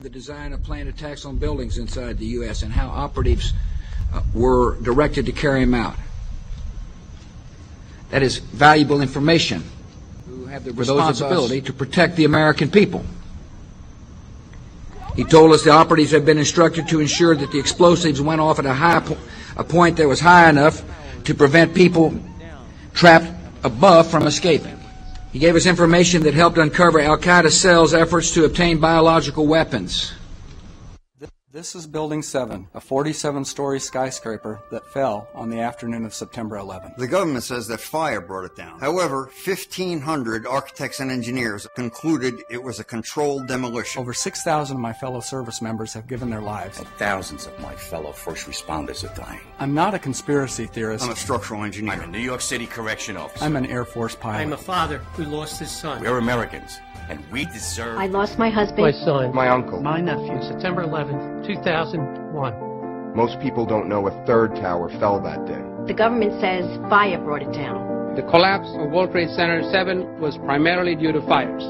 The design of planned attacks on buildings inside the U.S. and how operatives were directed to carry them out. That is valuable information. Who have the responsibility to protect the American people. He told us the operatives had been instructed to ensure that the explosives went off at a point that was high enough to prevent people trapped above from escaping. He gave us information that helped uncover Al-Qaeda cells' efforts to obtain biological weapons. This is Building 7, a 47-story skyscraper that fell on the afternoon of September 11th. The government says that fire brought it down. However, 1,500 architects and engineers concluded it was a controlled demolition. Over 6,000 of my fellow service members have given their lives. And thousands of my fellow first responders are dying. I'm not a conspiracy theorist. I'm a structural engineer. I'm a New York City correction officer. I'm an Air Force pilot. I'm a father who lost his son. We're Americans, and we deserve... I lost my husband. My son. My uncle. My nephew. September 11th, 2001. Most people don't know a third tower fell that day. The government says fire brought it down. The collapse of World Trade Center 7 was primarily due to fires.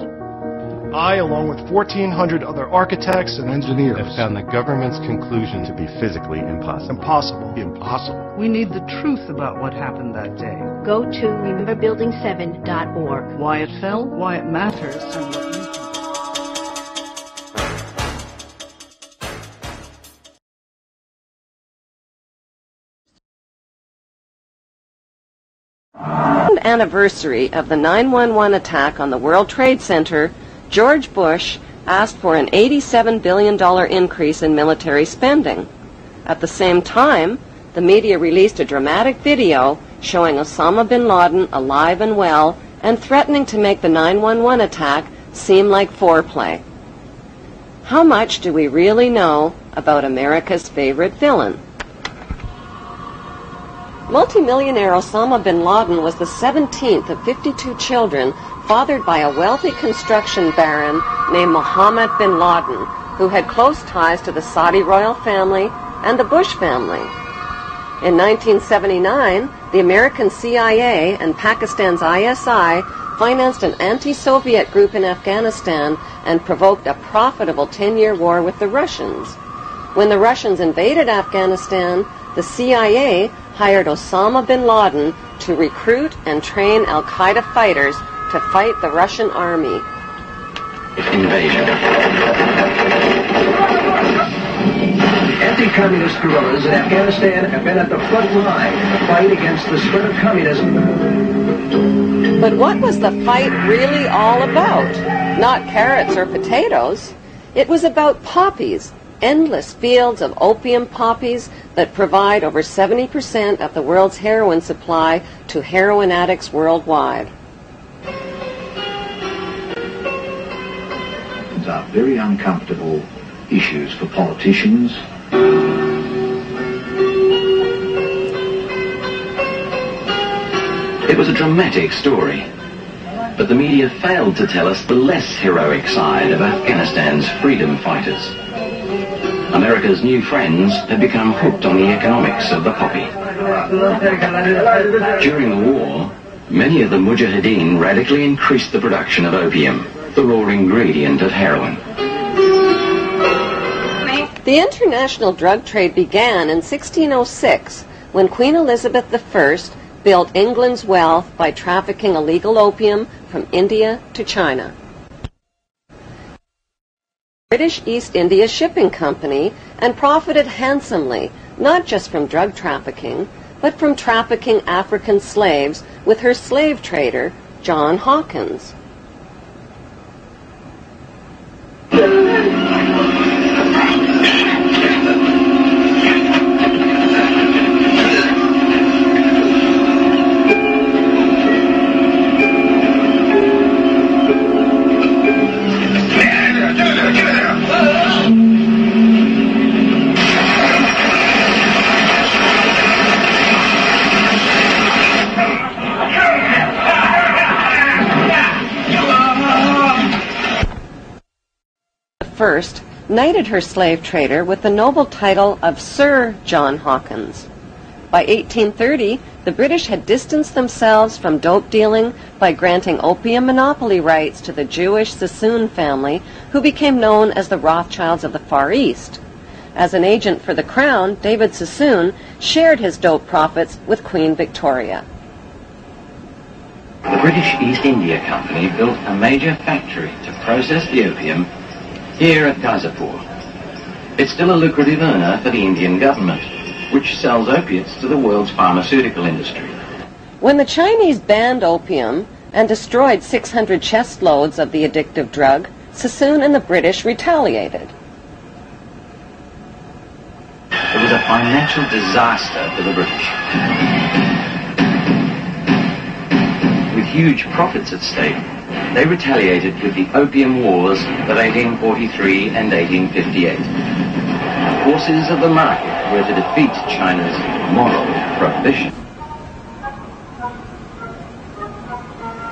I, along with 1,400 other architects and engineers, have found the government's conclusion to be physically impossible. Impossible. We need the truth about what happened that day. Go to rememberbuilding7.org. Why it fell, why it matters, and what you can do. Anniversary of the 9/11 attack on the World Trade Center, George Bush asked for an $87 billion increase in military spending. At the same time, the media released a dramatic video showing Osama bin Laden alive and well and threatening to make the 9/11 attack seem like foreplay. How much do we really know about America's favorite villain? Multimillionaire Osama bin Laden was the 17th of 52 children fathered by a wealthy construction baron named Mohammed bin Laden, who had close ties to the Saudi royal family and the Bush family. In 1979, the American CIA and Pakistan's ISI financed an anti-Soviet group in Afghanistan and provoked a profitable 10-year war with the Russians. When the Russians invaded Afghanistan, the CIA hired Osama bin Laden to recruit and train al-Qaeda fighters to fight the Russian army. Invasion. Anti-communist guerrillas in Afghanistan have been at the front line in the fight against the spread of communism. But what was the fight really all about? Not carrots or potatoes. It was about poppies, endless fields of opium poppies that provide over 70% of the world's heroin supply to heroin addicts worldwide. These are very uncomfortable issues for politicians. It was a dramatic story, but the media failed to tell us the less heroic side of Afghanistan's freedom fighters. America's new friends had become hooked on the economics of the poppy. During the war, many of the mujahideen radically increased the production of opium, the raw ingredient of heroin. The international drug trade began in 1606 when Queen Elizabeth I built England's wealth by trafficking illegal opium from India to China. British East India Shipping Company and profited handsomely, not just from drug trafficking, but from trafficking African slaves with her slave trader, John Hawkins. First, knighted her slave trader with the noble title of Sir John Hawkins. By 1830, the British had distanced themselves from dope dealing by granting opium monopoly rights to the Jewish Sassoon family, who became known as the Rothschilds of the Far East. As an agent for the Crown, David Sassoon shared his dope profits with Queen Victoria. The British East India Company built a major factory to process the opium here at Gazipur. It's still a lucrative earner for the Indian government, which sells opiates to the world's pharmaceutical industry. When the Chinese banned opium and destroyed 600 chest loads of the addictive drug, Sassoon and the British retaliated. It was a financial disaster for the British. With huge profits at stake, they retaliated with the Opium Wars of 1843 and 1858. Forces of the market were to defeat China's moral prohibition.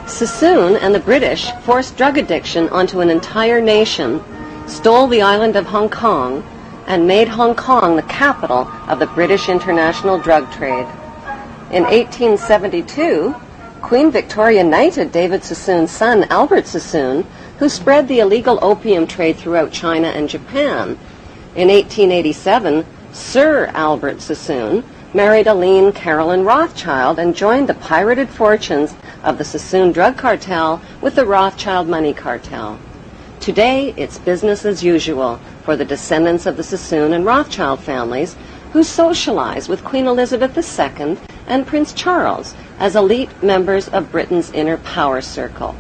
Sassoon and the British forced drug addiction onto an entire nation, stole the island of Hong Kong, and made Hong Kong the capital of the British international drug trade. In 1872, Queen Victoria knighted David Sassoon's son, Albert Sassoon, who spread the illegal opium trade throughout China and Japan. In 1887, Sir Albert Sassoon married Aline Carolyn Rothschild and joined the pirated fortunes of the Sassoon drug cartel with the Rothschild money cartel. Today, it's business as usual for the descendants of the Sassoon and Rothschild families, who socialize with Queen Elizabeth II and Prince Charles as elite members of Britain's inner power circle.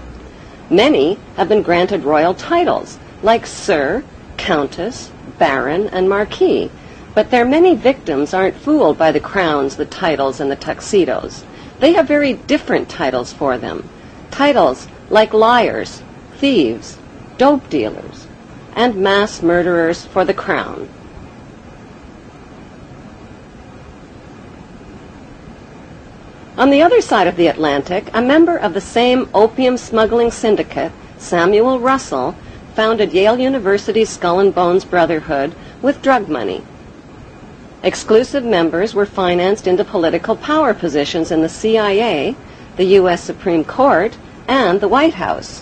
Many have been granted royal titles, like Sir, Countess, Baron, and Marquis, but their many victims aren't fooled by the crowns, the titles, and the tuxedos. They have very different titles for them. Titles like liars, thieves, dope dealers, and mass murderers for the crown. On the other side of the Atlantic, a member of the same opium smuggling syndicate, Samuel Russell, founded Yale University's Skull and Bones Brotherhood with drug money. Exclusive members were financed into political power positions in the CIA, the U.S. Supreme Court, and the White House.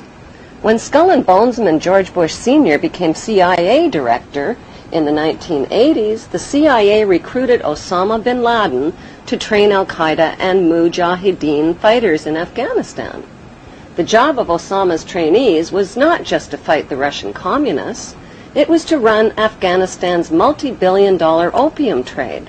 When Skull and Bonesman George Bush Sr. became CIA director in the 1980s, the CIA recruited Osama bin Laden to train al-Qaeda and Mujahideen fighters in Afghanistan. The job of Osama's trainees was not just to fight the Russian communists, it was to run Afghanistan's multi-billion-dollar opium trade.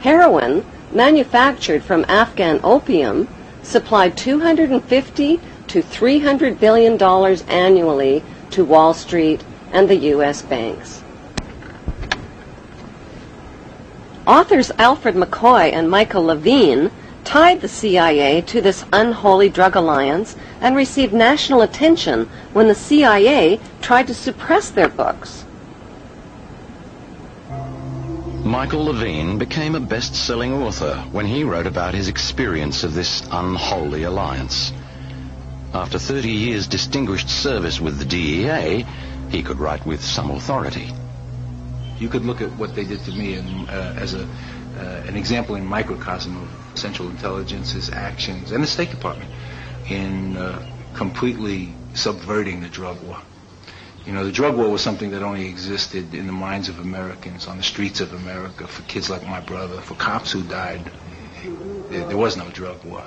Heroin, manufactured from Afghan opium, supplied $250 to $300 billion annually to Wall Street and the U.S. banks. Authors Alfred McCoy and Michael Levine tied the CIA to this unholy drug alliance and received national attention when the CIA tried to suppress their books. Michael Levine became a best-selling author when he wrote about his experience of this unholy alliance. After 30 years' distinguished service with the DEA, he could write with some authority. You could look at what they did to me as an example in microcosm of Central Intelligence's actions and the State Department in completely subverting the drug war. You know, the drug war was something that only existed in the minds of Americans, on the streets of America, for kids like my brother, for cops who died. There was no drug war.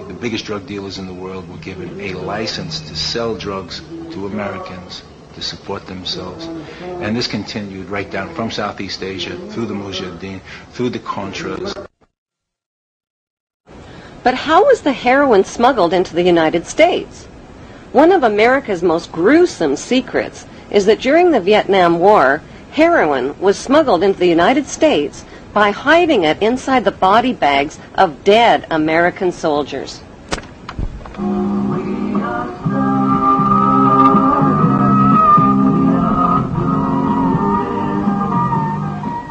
The biggest drug dealers in the world were given a license to sell drugs to Americans to support themselves. And this continued right down from Southeast Asia, through the Mujahideen, through the Contras. But how was the heroin smuggled into the United States? One of America's most gruesome secrets is that during the Vietnam War, heroin was smuggled into the United States by hiding it inside the body bags of dead American soldiers.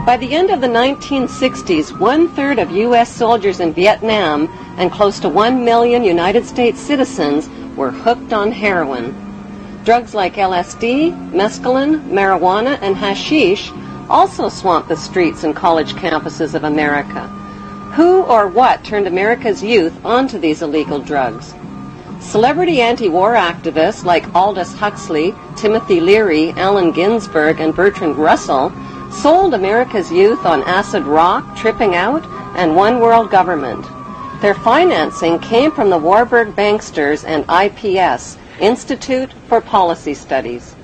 By the end of the 1960s, 1/3 of U.S. soldiers in Vietnam and close to 1 million United States citizens were hooked on heroin. Drugs like LSD, mescaline, marijuana, and hashish also swamped the streets and college campuses of America. Who or what turned America's youth onto these illegal drugs? Celebrity anti-war activists like Aldous Huxley, Timothy Leary, Allen Ginsberg, and Bertrand Russell sold America's youth on acid rock, tripping out, and one world government. Their financing came from the Warburg Banksters and IPS, Institute for Policy Studies.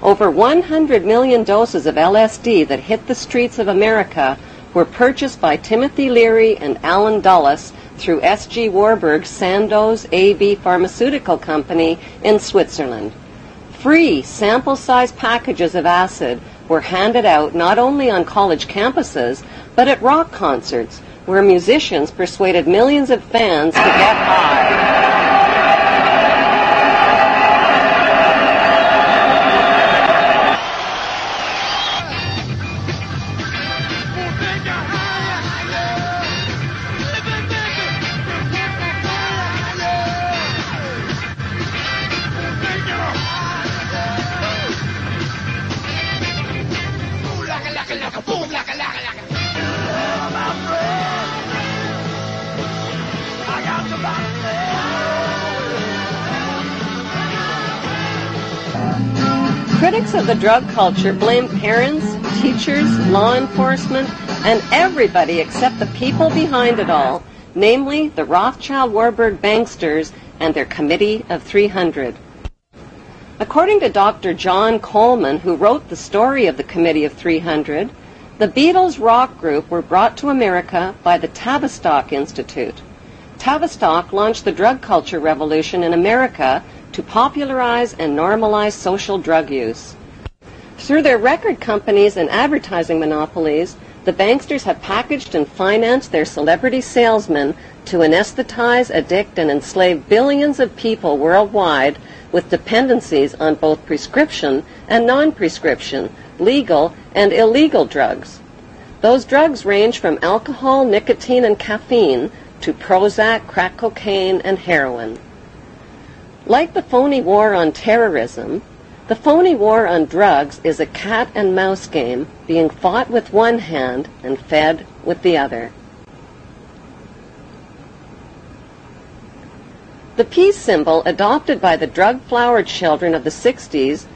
Over 100 million doses of LSD that hit the streets of America were purchased by Timothy Leary and Alan Dulles through S.G. Warburg's Sandoz AB Pharmaceutical Company in Switzerland. Free sample-sized packages of acid were handed out not only on college campuses, but at rock concerts, where musicians persuaded millions of fans to get high. Critics of the drug culture blame parents, teachers, law enforcement, and everybody except the people behind it all, namely the Rothschild-Warburg banksters and their Committee of 300. According to Dr. John Coleman, who wrote the story of the Committee of 300, the Beatles rock group were brought to America by the Tavistock Institute. Tavistock launched the drug culture revolution in America to popularize and normalize social drug use. Through their record companies and advertising monopolies, the banksters have packaged and financed their celebrity salesmen to anesthetize, addict, and enslave billions of people worldwide with dependencies on both prescription and non-prescription, legal and illegal drugs. Those drugs range from alcohol, nicotine, and caffeine to Prozac, crack cocaine, and heroin. Like the phony war on terrorism, the phony war on drugs is a cat and mouse game being fought with one hand and fed with the other. The peace symbol adopted by the drug-flowered children of the 60s